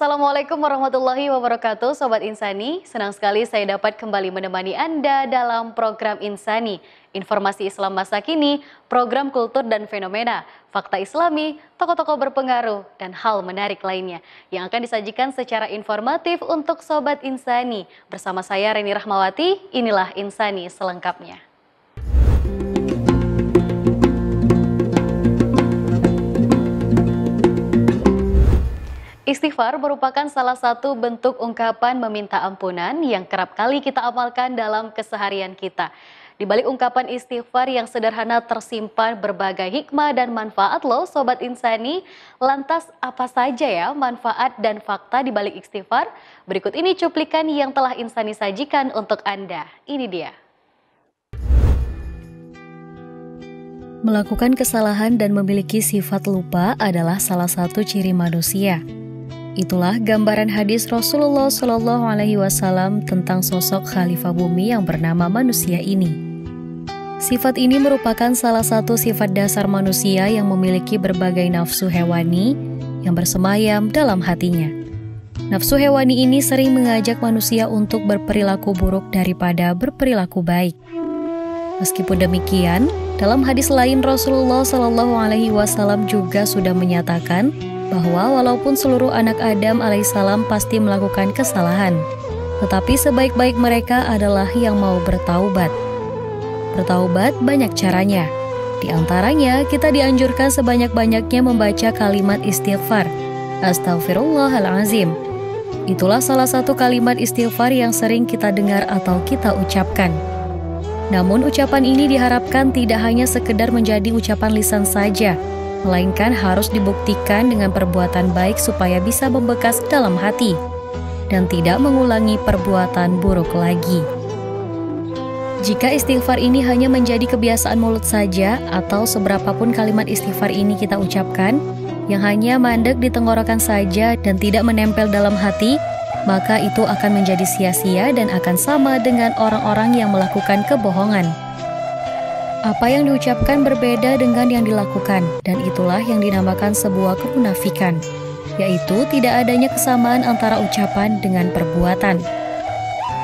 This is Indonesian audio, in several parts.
Assalamualaikum warahmatullahi wabarakatuh, Sobat Insani. Senang sekali saya dapat kembali menemani Anda dalam program Insani. Informasi Islam masa kini, program kultur dan fenomena, fakta islami, tokoh-tokoh berpengaruh, dan hal menarik lainnya yang akan disajikan secara informatif untuk Sobat Insani. Bersama saya Reni Rahmawati, inilah Insani selengkapnya. Istighfar merupakan salah satu bentuk ungkapan meminta ampunan yang kerap kali kita amalkan dalam keseharian kita. Di balik ungkapan istighfar yang sederhana tersimpan berbagai hikmah dan manfaat loh Sobat Insani. Lantas apa saja ya manfaat dan fakta di balik istighfar? Berikut ini cuplikan yang telah Insani sajikan untuk Anda. Ini dia. Melakukan kesalahan dan memiliki sifat lupa adalah salah satu ciri manusia. Itulah gambaran hadis Rasulullah Shallallahu Alaihi Wasallam tentang sosok khalifah bumi yang bernama manusia ini. Sifat ini merupakan salah satu sifat dasar manusia yang memiliki berbagai nafsu hewani yang bersemayam dalam hatinya. Nafsu hewani ini sering mengajak manusia untuk berperilaku buruk daripada berperilaku baik. Meskipun demikian, dalam hadis lain Rasulullah Shallallahu Alaihi Wasallam juga sudah menyatakan bahwa walaupun seluruh anak Adam alaihissalam pasti melakukan kesalahan, tetapi sebaik-baik mereka adalah yang mau bertaubat. Bertaubat banyak caranya. Di antaranya, kita dianjurkan sebanyak-banyaknya membaca kalimat istighfar. Astaghfirullahalazim. Itulah salah satu kalimat istighfar yang sering kita dengar atau kita ucapkan. Namun ucapan ini diharapkan tidak hanya sekedar menjadi ucapan lisan saja, melainkan harus dibuktikan dengan perbuatan baik supaya bisa membekas dalam hati dan tidak mengulangi perbuatan buruk lagi. Jika istighfar ini hanya menjadi kebiasaan mulut saja atau seberapapun kalimat istighfar ini kita ucapkan yang hanya mandek di tenggorokan saja dan tidak menempel dalam hati, maka itu akan menjadi sia-sia dan akan sama dengan orang-orang yang melakukan kebohongan. Apa yang diucapkan berbeda dengan yang dilakukan, dan itulah yang dinamakan sebuah kemunafikan, yaitu tidak adanya kesamaan antara ucapan dengan perbuatan.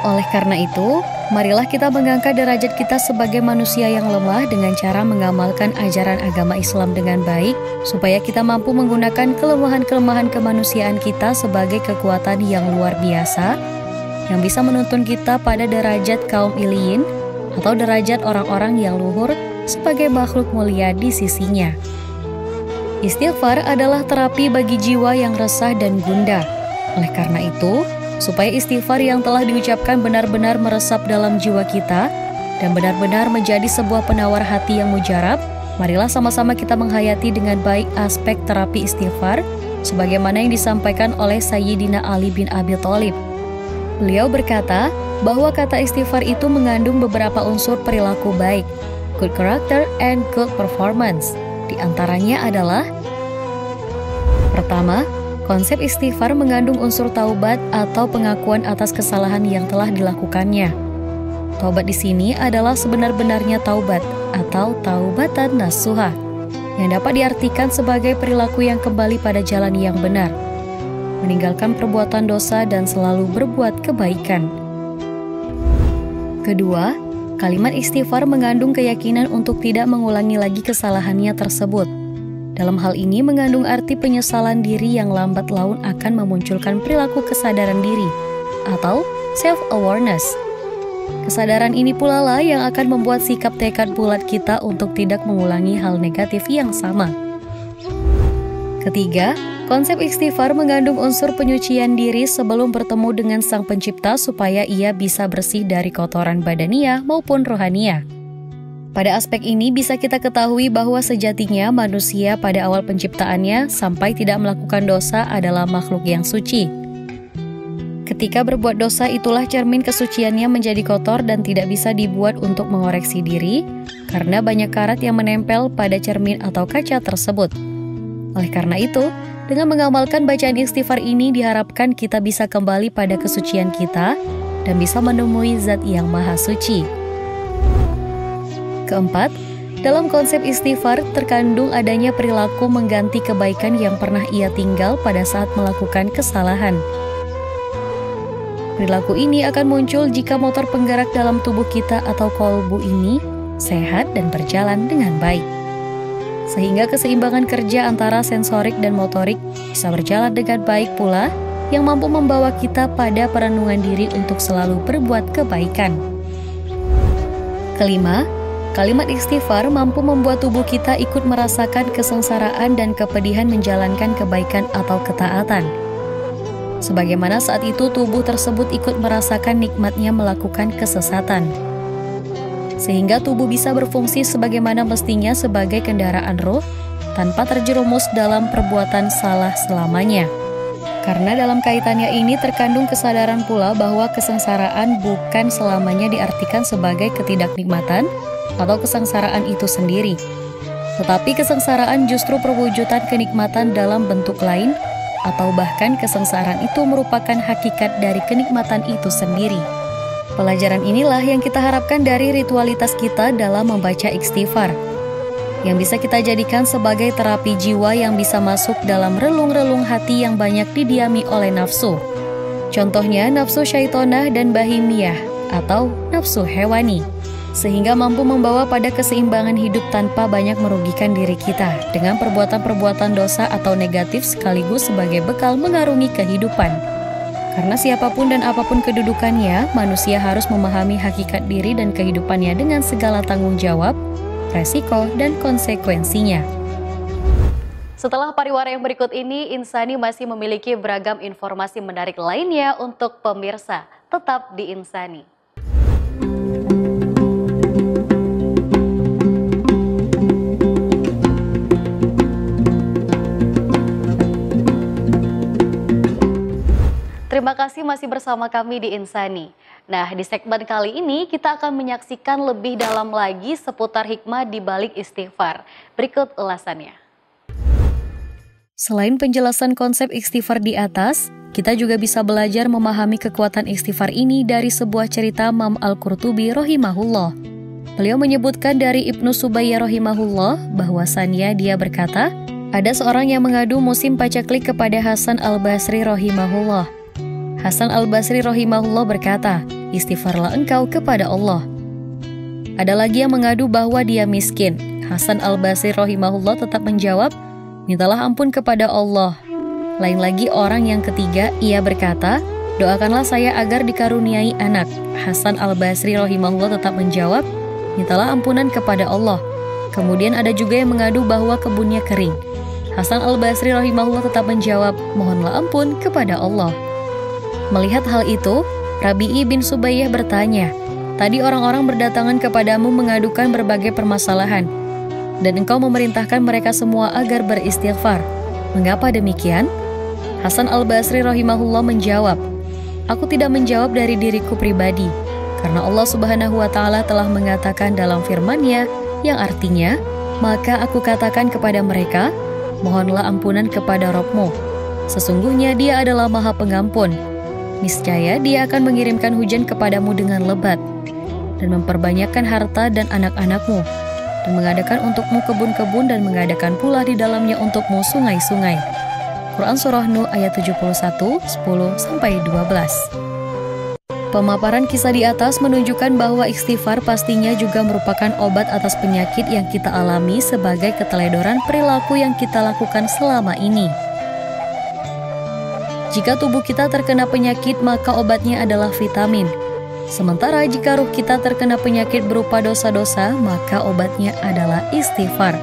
Oleh karena itu, marilah kita mengangkat derajat kita sebagai manusia yang lemah dengan cara mengamalkan ajaran agama Islam dengan baik, supaya kita mampu menggunakan kelemahan-kelemahan kemanusiaan kita sebagai kekuatan yang luar biasa, yang bisa menuntun kita pada derajat kaum iliyin, atau derajat orang-orang yang luhur sebagai makhluk mulia di sisinya. Istighfar adalah terapi bagi jiwa yang resah dan gundah. Oleh karena itu, supaya istighfar yang telah diucapkan benar-benar meresap dalam jiwa kita dan benar-benar menjadi sebuah penawar hati yang mujarab, marilah sama-sama kita menghayati dengan baik aspek terapi istighfar sebagaimana yang disampaikan oleh Sayyidina Ali bin Abi Thalib. Beliau berkata bahwa kata istighfar itu mengandung beberapa unsur perilaku baik, good character and good performance. Di antaranya adalah: pertama, konsep istighfar mengandung unsur taubat atau pengakuan atas kesalahan yang telah dilakukannya. Taubat di sini adalah sebenar-benarnya taubat atau taubatan nasuha, yang dapat diartikan sebagai perilaku yang kembali pada jalan yang benar, meninggalkan perbuatan dosa dan selalu berbuat kebaikan. Kedua, kalimat istighfar mengandung keyakinan untuk tidak mengulangi lagi kesalahannya tersebut. Dalam hal ini mengandung arti penyesalan diri yang lambat laun akan memunculkan perilaku kesadaran diri atau self-awareness. Kesadaran ini pula lah yang akan membuat sikap tekad bulat kita untuk tidak mengulangi hal negatif yang sama. Ketiga, konsep istighfar mengandung unsur penyucian diri sebelum bertemu dengan Sang Pencipta supaya ia bisa bersih dari kotoran badaniah maupun rohaniah. Pada aspek ini bisa kita ketahui bahwa sejatinya manusia pada awal penciptaannya sampai tidak melakukan dosa adalah makhluk yang suci. Ketika berbuat dosa itulah cermin kesuciannya menjadi kotor dan tidak bisa dibuat untuk mengoreksi diri karena banyak karat yang menempel pada cermin atau kaca tersebut. Oleh karena itu, dengan mengamalkan bacaan istighfar ini diharapkan kita bisa kembali pada kesucian kita dan bisa menemui Zat yang Maha Suci. Keempat, Dalam konsep istighfar terkandung adanya perilaku mengganti kebaikan yang pernah ia tinggal pada saat melakukan kesalahan. Perilaku ini akan muncul jika motor penggerak dalam tubuh kita atau kolbu ini sehat dan berjalan dengan baik. Sehingga keseimbangan kerja antara sensorik dan motorik bisa berjalan dengan baik pula, yang mampu membawa kita pada perenungan diri untuk selalu berbuat kebaikan. Kelima, kalimat istighfar mampu membuat tubuh kita ikut merasakan kesengsaraan dan kepedihan menjalankan kebaikan atau ketaatan. Sebagaimana saat itu tubuh tersebut ikut merasakan nikmatnya melakukan kesesatan. Sehingga tubuh bisa berfungsi sebagaimana mestinya sebagai kendaraan roh tanpa terjerumus dalam perbuatan salah selamanya. Karena dalam kaitannya ini terkandung kesadaran pula bahwa kesengsaraan bukan selamanya diartikan sebagai ketidaknikmatan atau kesengsaraan itu sendiri. Tetapi kesengsaraan justru perwujudan kenikmatan dalam bentuk lain, atau bahkan kesengsaraan itu merupakan hakikat dari kenikmatan itu sendiri. Pelajaran inilah yang kita harapkan dari ritualitas kita dalam membaca istighfar, yang bisa kita jadikan sebagai terapi jiwa yang bisa masuk dalam relung-relung hati yang banyak didiami oleh nafsu. Contohnya nafsu syaitonah dan bahimiyah atau nafsu hewani, sehingga mampu membawa pada keseimbangan hidup tanpa banyak merugikan diri kita dengan perbuatan-perbuatan dosa atau negatif sekaligus sebagai bekal mengarungi kehidupan. Karena siapapun dan apapun kedudukannya, manusia harus memahami hakikat diri dan kehidupannya dengan segala tanggung jawab, resiko, dan konsekuensinya. Setelah pariwara yang berikut ini, Insani masih memiliki beragam informasi menarik lainnya untuk pemirsa. Tetap di Insani. Terima kasih masih bersama kami di Insani. Nah, di segmen kali ini kita akan menyaksikan lebih dalam lagi seputar hikmah di balik istighfar. Berikut ulasannya. Selain penjelasan konsep istighfar di atas, kita juga bisa belajar memahami kekuatan istighfar ini dari sebuah cerita Imam Al-Qurtubi rahimahullah. Beliau menyebutkan dari Ibnu Subayyah rahimahullah bahwasannya dia berkata, ada seorang yang mengadu musim pacaklik kepada Hasan Al-Basri rahimahullah. Hasan Al-Basri rahimahullah berkata, istighfarlah engkau kepada Allah. Ada lagi yang mengadu bahwa dia miskin. Hasan Al-Basri rahimahullah tetap menjawab, mintalah ampun kepada Allah. Lain lagi orang yang ketiga, ia berkata, doakanlah saya agar dikaruniai anak. Hasan Al-Basri rahimahullah tetap menjawab, mintalah ampunan kepada Allah. Kemudian ada juga yang mengadu bahwa kebunnya kering. Hasan Al-Basri rahimahullah tetap menjawab, mohonlah ampun kepada Allah. Melihat hal itu, Rabi'i bin Subayyah bertanya, tadi orang-orang berdatangan kepadamu mengadukan berbagai permasalahan, dan engkau memerintahkan mereka semua agar beristighfar. Mengapa demikian? Hasan Al-Basri rahimahullah menjawab, aku tidak menjawab dari diriku pribadi, karena Allah Subhanahu wa Ta'ala telah mengatakan dalam firman-Nya, yang artinya, maka aku katakan kepada mereka, mohonlah ampunan kepada Rabb-mu. Sesungguhnya Dia adalah Maha Pengampun. Niscaya Dia akan mengirimkan hujan kepadamu dengan lebat, dan memperbanyakkan harta dan anak-anakmu, dan mengadakan untukmu kebun-kebun dan mengadakan pula di dalamnya untukmu sungai-sungai. Quran Surah Nuh ayat 71, 10-12. Pemaparan kisah di atas menunjukkan bahwa istighfar pastinya juga merupakan obat atas penyakit yang kita alami sebagai keteledoran perilaku yang kita lakukan selama ini. Jika tubuh kita terkena penyakit, maka obatnya adalah vitamin. Sementara jika ruh kita terkena penyakit berupa dosa-dosa, maka obatnya adalah istighfar.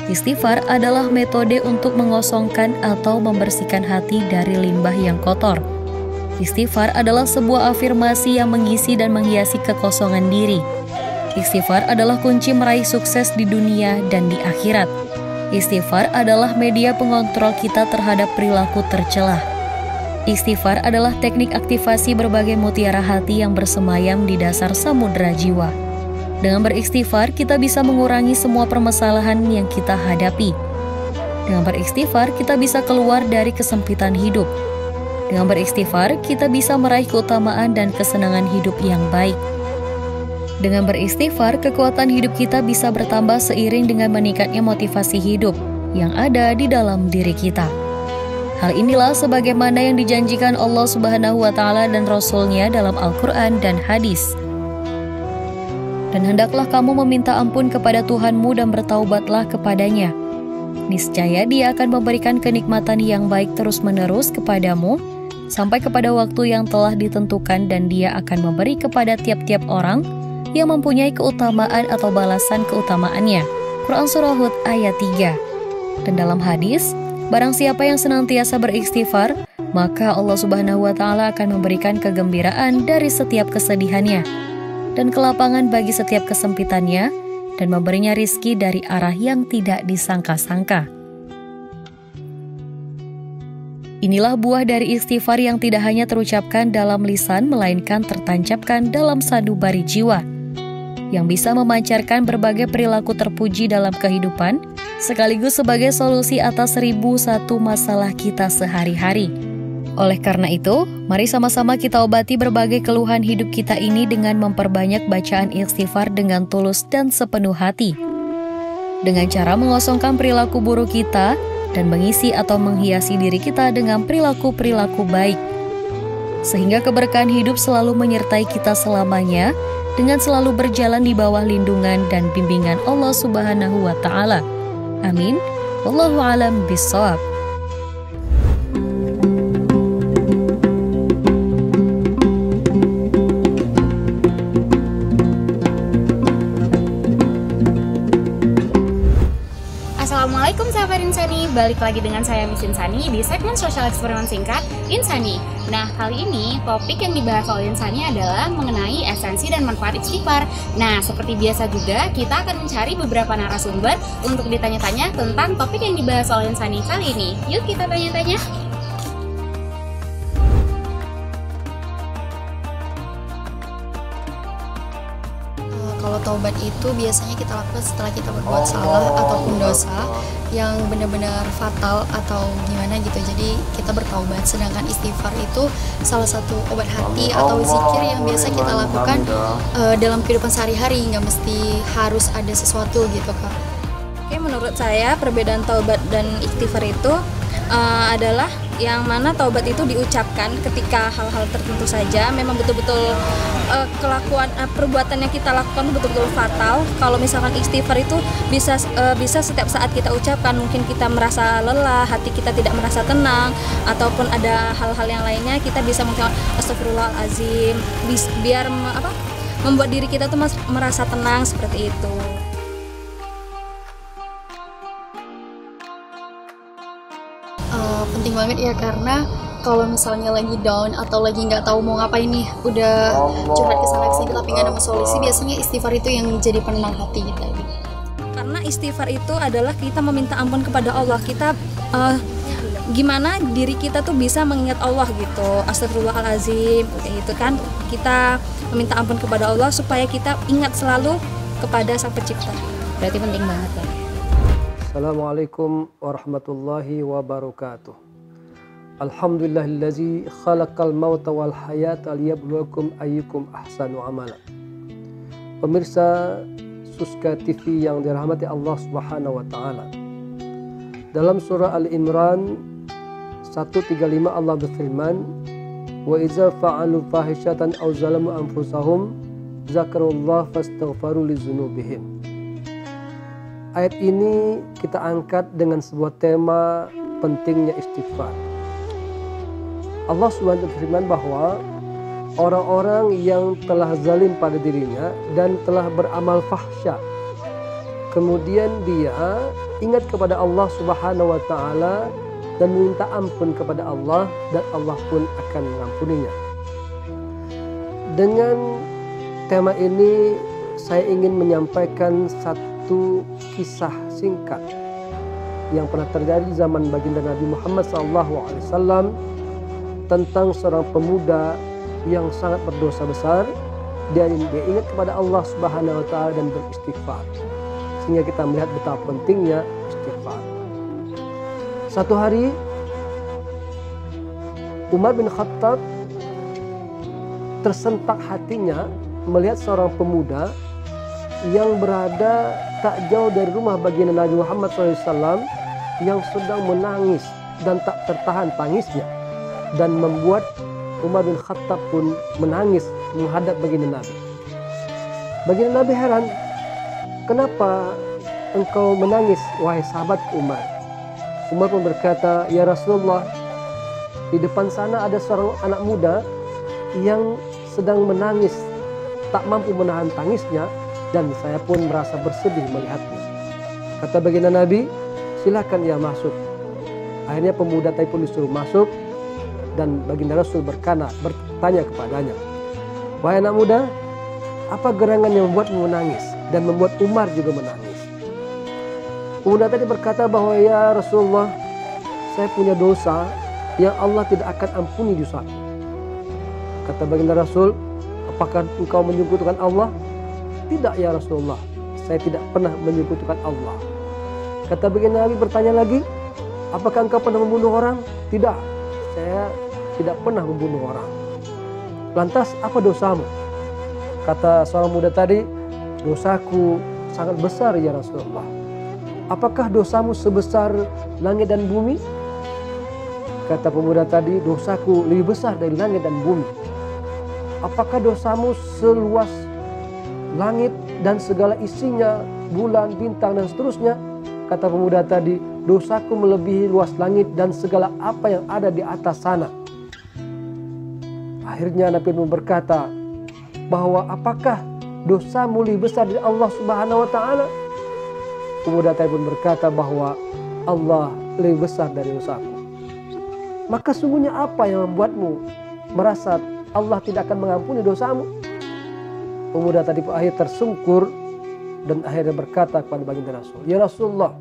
Istighfar adalah metode untuk mengosongkan atau membersihkan hati dari limbah yang kotor. Istighfar adalah sebuah afirmasi yang mengisi dan menghiasi kekosongan diri. Istighfar adalah kunci meraih sukses di dunia dan di akhirat. Istighfar adalah media pengontrol kita terhadap perilaku tercelah. Istighfar adalah teknik aktivasi berbagai mutiara hati yang bersemayam di dasar samudera jiwa. Dengan beristighfar, kita bisa mengurangi semua permasalahan yang kita hadapi. Dengan beristighfar, kita bisa keluar dari kesempitan hidup. Dengan beristighfar, kita bisa meraih keutamaan dan kesenangan hidup yang baik. Dengan beristighfar, kekuatan hidup kita bisa bertambah seiring dengan meningkatnya motivasi hidup yang ada di dalam diri kita. Hal inilah sebagaimana yang dijanjikan Allah Subhanahu wa Ta'ala dan Rasul-Nya dalam Al-Quran dan hadis. Dan hendaklah kamu meminta ampun kepada Tuhanmu dan bertaubatlah kepadanya. Niscaya Dia akan memberikan kenikmatan yang baik terus-menerus kepadamu sampai kepada waktu yang telah ditentukan, dan Dia akan memberi kepada tiap-tiap orang yang mempunyai keutamaan atau balasan keutamaannya. Quran Surah Hud ayat 3. Dan dalam hadis, barang siapa yang senantiasa beristighfar, maka Allah Subhanahu wa Ta'ala akan memberikan kegembiraan dari setiap kesedihannya dan kelapangan bagi setiap kesempitannya, dan memberinya rizki dari arah yang tidak disangka-sangka. Inilah buah dari istighfar yang tidak hanya terucapkan dalam lisan, melainkan tertancapkan dalam sanubari jiwa, yang bisa memancarkan berbagai perilaku terpuji dalam kehidupan, sekaligus sebagai solusi atas 1001 masalah kita sehari-hari. Oleh karena itu, mari sama-sama kita obati berbagai keluhan hidup kita ini dengan memperbanyak bacaan istighfar dengan tulus dan sepenuh hati. Dengan cara mengosongkan perilaku buruk kita dan mengisi atau menghiasi diri kita dengan perilaku-perilaku baik, sehingga keberkahan hidup selalu menyertai kita selamanya, dengan selalu berjalan di bawah lindungan dan bimbingan Allah Subhanahu wa Ta'ala. Amin. Wallahu a'lam bishawab. Assalamualaikum sahabat Insani, balik lagi dengan saya Miss Insani di segmen sosial eksperimen singkat Insani. Nah, kali ini topik yang dibahas oleh Insani adalah mengenai esensi dan manfaat istighfar. Nah, seperti biasa juga kita akan mencari beberapa narasumber untuk ditanya-tanya tentang topik yang dibahas oleh Insani kali ini. Yuk kita tanya-tanya. Kalau taubat itu biasanya kita lakukan setelah kita berbuat salah ataupun dosa yang benar-benar fatal atau gimana gitu. Jadi kita bertaubat. Sedangkan istighfar itu salah satu obat hati atau zikir yang biasa kita lakukan dalam kehidupan sehari-hari, nggak mesti harus ada sesuatu gitu Kak. Oke, menurut saya perbedaan taubat dan istighfar itu adalah yang mana taubat itu diucapkan ketika hal-hal tertentu saja, memang betul-betul kelakuan perbuatan yang kita lakukan betul-betul fatal. Kalau misalkan istighfar itu bisa setiap saat kita ucapkan, mungkin kita merasa lelah, hati kita tidak merasa tenang, ataupun ada hal-hal yang lainnya, kita bisa mengucapkan astagfirullahalazim biar membuat diri kita tuh merasa tenang seperti itu. Penting banget ya, karena kalau misalnya lagi down atau lagi nggak tahu mau ngapain nih, udah curhat ke sana kesini tapi nggak nemu solusi, biasanya istighfar itu yang jadi penenang hati kita. Karena istighfar itu adalah kita meminta ampun kepada Allah. Kita gimana diri kita tuh bisa mengingat Allah gitu. Astagfirullahalazim kayak gitu kan. Kita meminta ampun kepada Allah supaya kita ingat selalu kepada Sang Pencipta. Berarti penting banget ya. Assalamualaikum warahmatullahi wabarakatuh. Alhamdulillahillazi khalaqal mauta wal hayata liyabluwakum ayyukum ahsanu amala. Pemirsa Suska TV yang dirahmati Allah Subhanahu wa taala. Dalam surah Al-Imran 135 Allah berfirman, "Wa idza fa'alu fahishatan aw zalamu anfusahum zakarullah fastaghfaru lidzunubihim." Ayat ini kita angkat dengan sebuah tema pentingnya istighfar. Allah SWT berfirman bahwa orang-orang yang telah zalim pada dirinya dan telah beramal fahsya, kemudian dia ingat kepada Allah Subhanahu wa taala dan minta ampun kepada Allah, dan Allah pun akan mengampuninya. Dengan tema ini saya ingin menyampaikan satu kisah singkat yang pernah terjadi zaman baginda Nabi Muhammad SAW tentang seorang pemuda yang sangat berdosa besar. Dia ingat kepada Allah Subhanahu wa taala dan beristighfar, sehingga kita melihat betapa pentingnya istighfar. Satu hari Umar bin Khattab tersentak hatinya melihat seorang pemuda yang berada tak jauh dari rumah baginda Nabi Muhammad SAW yang sedang menangis dan tak tertahan tangisnya, dan membuat Umar bin Khattab pun menangis menghadap baginda Nabi. Baginda Nabi heran, kenapa engkau menangis wahai sahabat Umar? Umar pun berkata, ya Rasulullah, di depan sana ada seorang anak muda yang sedang menangis, tak mampu menahan tangisnya, dan saya pun merasa bersedih melihatnya. Kata baginda Nabi, silakan ia masuk. Akhirnya pemuda tadi pun disuruh masuk, dan baginda Rasul bertanya kepadanya, wahai anak muda, apa gerangan yang membuatmu menangis dan membuat Umar juga menangis? Pemuda tadi berkata bahwa ya Rasulullah, saya punya dosa yang Allah tidak akan ampuni dosaku. Kata baginda Rasul, apakah engkau menyekutukan Allah? Tidak ya Rasulullah, saya tidak pernah menyekutukan Allah. Kata baginda Nabi bertanya lagi, apakah engkau pernah membunuh orang? Tidak, saya tidak pernah membunuh orang. Lantas apa dosamu? Kata seorang muda tadi, dosaku sangat besar ya Rasulullah. Apakah dosamu sebesar langit dan bumi? Kata pemuda tadi, dosaku lebih besar dari langit dan bumi. Apakah dosamu seluas langit dan segala isinya, bulan, bintang, dan seterusnya? Kata pemuda tadi, dosaku melebihi luas langit dan segala apa yang ada di atas sana. Akhirnya Nabi pun berkata bahwa apakah dosamu lebih besar dari Allah Subhanahu wa Ta'ala? Pemuda tadi pun berkata bahwa Allah lebih besar dari dosaku. Maka sungguhnya apa yang membuatmu merasa Allah tidak akan mengampuni dosamu? Pemuda tadi pun akhirnya tersungkur dan akhirnya berkata kepada baginda Rasul, ya Rasulullah,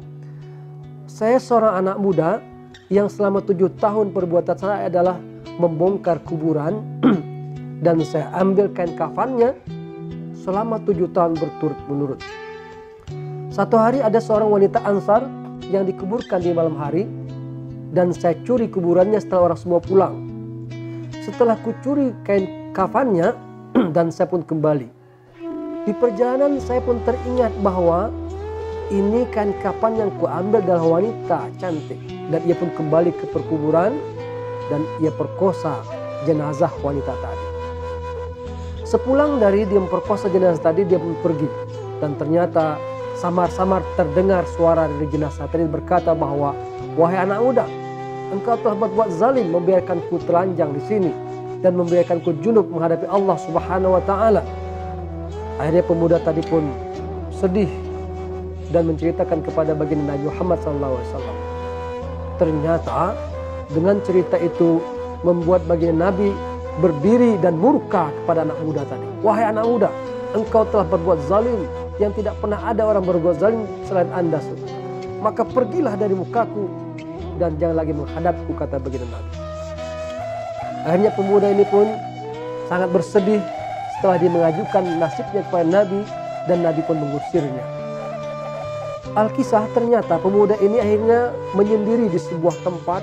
saya seorang anak muda yang selama 7 tahun perbuatan saya adalah membongkar kuburan dan saya ambil kain kafannya selama 7 tahun berturut-menurut. Satu hari ada seorang wanita Ansar yang dikuburkan di malam hari, dan saya curi kuburannya setelah orang semua pulang. Setelah kucuri kain kafannya dan saya pun kembali. Di perjalanan saya pun teringat bahwa ini kain kafan yang kuambil adalah wanita cantik, dan ia pun kembali ke perkuburan dan ia perkosa jenazah wanita tadi. Sepulang dari dia memperkosa jenazah tadi, dia pun pergi, dan ternyata samar-samar terdengar suara dari jenazah tadi berkata bahwa, wahai anak muda, engkau telah berbuat zalim membiarkanku telanjang di sini dan membiarkanku junub menghadapi Allah Subhanahu wa Ta'ala. Akhirnya pemuda tadi pun sedih dan menceritakan kepada baginda Nabi Muhammad SAW. Ternyata dengan cerita itu membuat baginda Nabi berdiri dan murka kepada anak muda tadi. Wahai anak muda, engkau telah berbuat zalim yang tidak pernah ada orang berbuat zalim selain anda. Maka pergilah dari mukaku dan jangan lagi menghadapku, kata baginda Nabi. Akhirnya pemuda ini pun sangat bersedih setelah dia mengajukan nasibnya kepada Nabi, dan Nabi pun mengusirnya. Alkisah ternyata pemuda ini akhirnya menyendiri di sebuah tempat,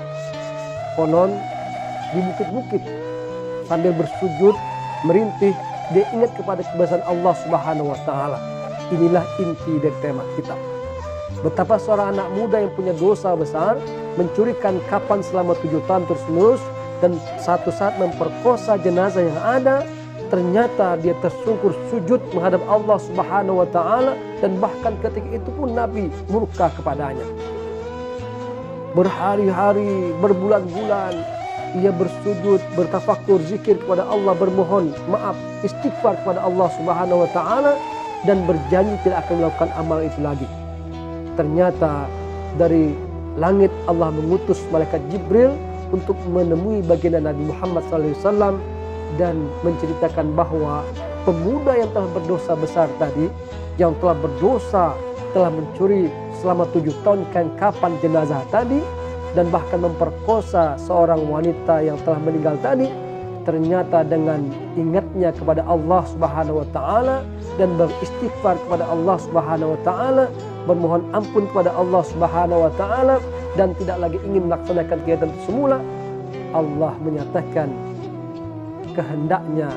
konon di bukit-bukit, sambil bersujud, merintih, dia ingat kepada kebesaran Allah Subhanahu wa Ta'ala. Inilah inti dari tema kita. Betapa seorang anak muda yang punya dosa besar mencurikan kafan selama 7 tahun terus-menerus, dan satu saat memperkosa jenazah yang ada, ternyata dia tersungkur sujud menghadap Allah Subhanahu wa Ta'ala, dan bahkan ketika itu pun Nabi murka kepadanya. Berhari-hari, berbulan-bulan ia bersujud, bertafakur, zikir kepada Allah, bermohon maaf, istighfar kepada Allah Subhanahu wa Ta'ala, dan berjanji tidak akan melakukan amal itu lagi. Ternyata dari langit Allah mengutus malaikat Jibril untuk menemui baginda Nabi Muhammad SAW dan menceritakan bahwa pemuda yang telah berdosa besar tadi, yang telah berdosa, telah mencuri selama 7 tahun kain kafan jenazah tadi, dan bahkan memperkosa seorang wanita yang telah meninggal tadi, ternyata dengan ingatnya kepada Allah Subhanahu wa Ta'ala dan beristighfar kepada Allah Subhanahu wa Ta'ala, bermohon ampun kepada Allah Subhanahu wa Ta'ala, dan tidak lagi ingin melaksanakan kegiatan itu semula, Allah menyatakan kehendaknya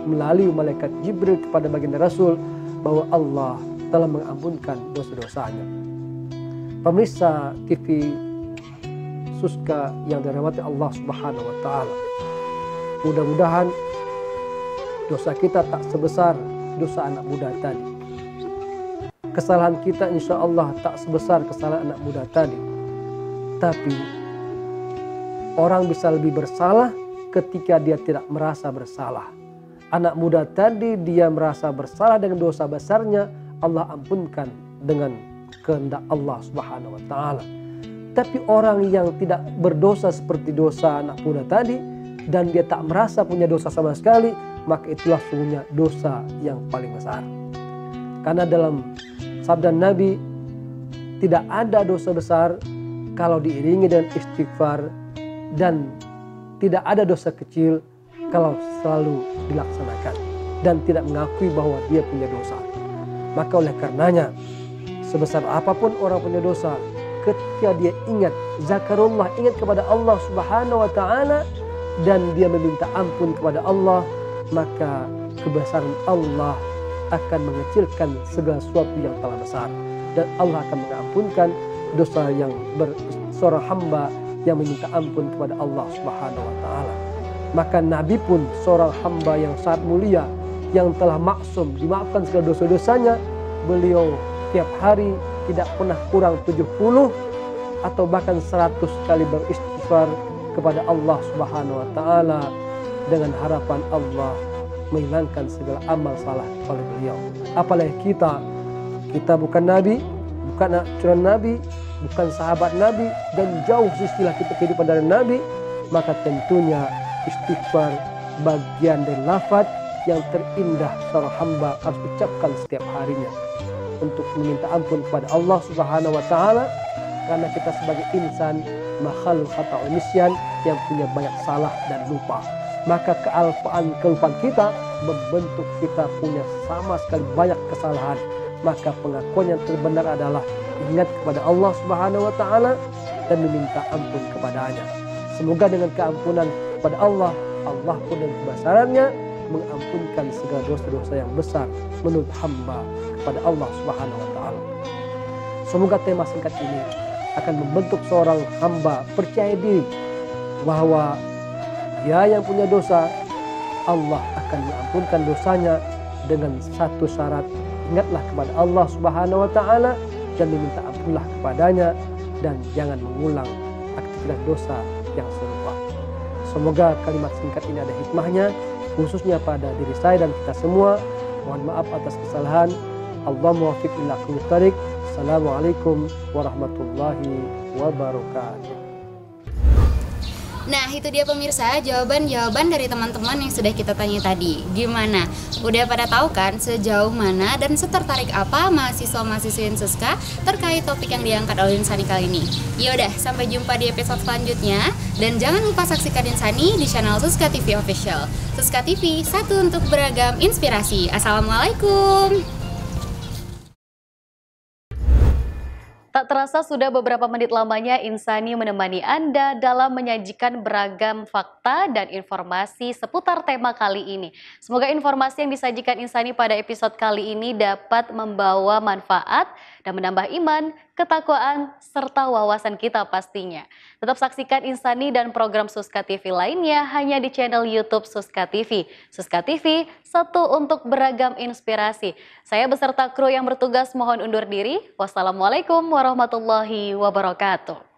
melalui malaikat Jibril kepada baginda Rasul bahwa Allah telah mengampunkan dosa-dosanya. Pemirsa TV Suska yang dirahmati Allah Subhanahu wa taala. Mudah-mudahan dosa kita tak sebesar dosa anak muda tadi. Kesalahan kita insya Allah tak sebesar kesalahan anak muda tadi. Tapi orang bisa lebih bersalah ketika dia tidak merasa bersalah. Anak muda tadi dia merasa bersalah dengan dosa besarnya, Allah ampunkan dengan kehendak Allah Subhanahu wa taala. Tapi orang yang tidak berdosa seperti dosa anak muda tadi dan dia tak merasa punya dosa sama sekali, maka itulah sungguhnya dosa yang paling besar. Karena dalam sabda Nabi, tidak ada dosa besar kalau diiringi dengan istighfar, dan tidak ada dosa kecil kalau selalu dilaksanakan dan tidak mengakui bahwa dia punya dosa. Maka oleh karenanya, sebesar apapun orang punya dosa, ketika dia ingat zakarullah, ingat kepada Allah Subhanahu wa taala dan dia meminta ampun kepada Allah, maka kebesaran Allah akan mengecilkan segala sesuatu yang telah besar, dan Allah akan mengampunkan dosa yang seorang hamba yang meminta ampun kepada Allah Subhanahu wa taala. Maka Nabi pun seorang hamba yang sangat mulia, yang telah maksum, dimaafkan segala dosa-dosanya. Beliau tiap hari tidak pernah kurang 70 atau bahkan 100 kali beristighfar kepada Allah Subhanahu wa taala dengan harapan Allah menghilangkan segala amal salah oleh beliau. Apalagi kita bukan nabi, bukan anak curan nabi, bukan sahabat nabi, dan jauh istilah kita kehidupan dari nabi, maka tentunya istighfar bagian dari lafaz yang terindah seorang hamba harus ucapkan setiap harinya untuk meminta ampun kepada Allah Subhanahu wa taala, karena kita sebagai insan makhluk khata wa nisyan yang punya banyak salah dan lupa. Maka kelupaan kita membentuk kita punya sama sekali banyak kesalahan. Maka pengakuan yang terbenar adalah ingat kepada Allah Subhanahu wa taala dan meminta ampun kepadanya. Semoga dengan keampunan kepada Allah, Allah pun dengan kebesarannya mengampunkan segala dosa-dosa yang besar menurut hamba kepada Allah Subhanahu wa taala. Semoga tema singkat ini akan membentuk seorang hamba percaya diri bahwa dia yang punya dosa, Allah akan mengampunkan dosanya dengan satu syarat: ingatlah kepada Allah Subhanahu wa taala dan meminta ampunlah kepadanya, dan jangan mengulang aktivitas dosa yang serupa. Semoga kalimat singkat ini ada hikmahnya, khususnya pada diri saya dan kita semua. Mohon maaf atas kesalahan. Allah muwaffiq ila aqwamit thariq. Assalamualaikum warahmatullahi wabarakatuh. Nah, itu dia pemirsa, jawaban-jawaban dari teman-teman yang sudah kita tanya tadi. Gimana? Udah pada tahu kan sejauh mana dan setertarik apa mahasiswa-mahasiswi Insuska terkait topik yang diangkat oleh Insani kali ini? Yaudah, sampai jumpa di episode selanjutnya. Dan jangan lupa saksikan Insani di channel Suska TV Official. Suska TV, satu untuk beragam inspirasi. Assalamualaikum. Tak terasa sudah beberapa menit lamanya Insani menemani Anda dalam menyajikan beragam fakta dan informasi seputar tema kali ini. Semoga informasi yang disajikan Insani pada episode kali ini dapat membawa manfaat dan menambah iman, ketakwaan, serta wawasan kita pastinya. Tetap saksikan Insani dan program Suska TV lainnya hanya di channel YouTube Suska TV. Suska TV, satu untuk beragam inspirasi. Saya beserta kru yang bertugas mohon undur diri. Wassalamualaikum warahmatullahi wabarakatuh.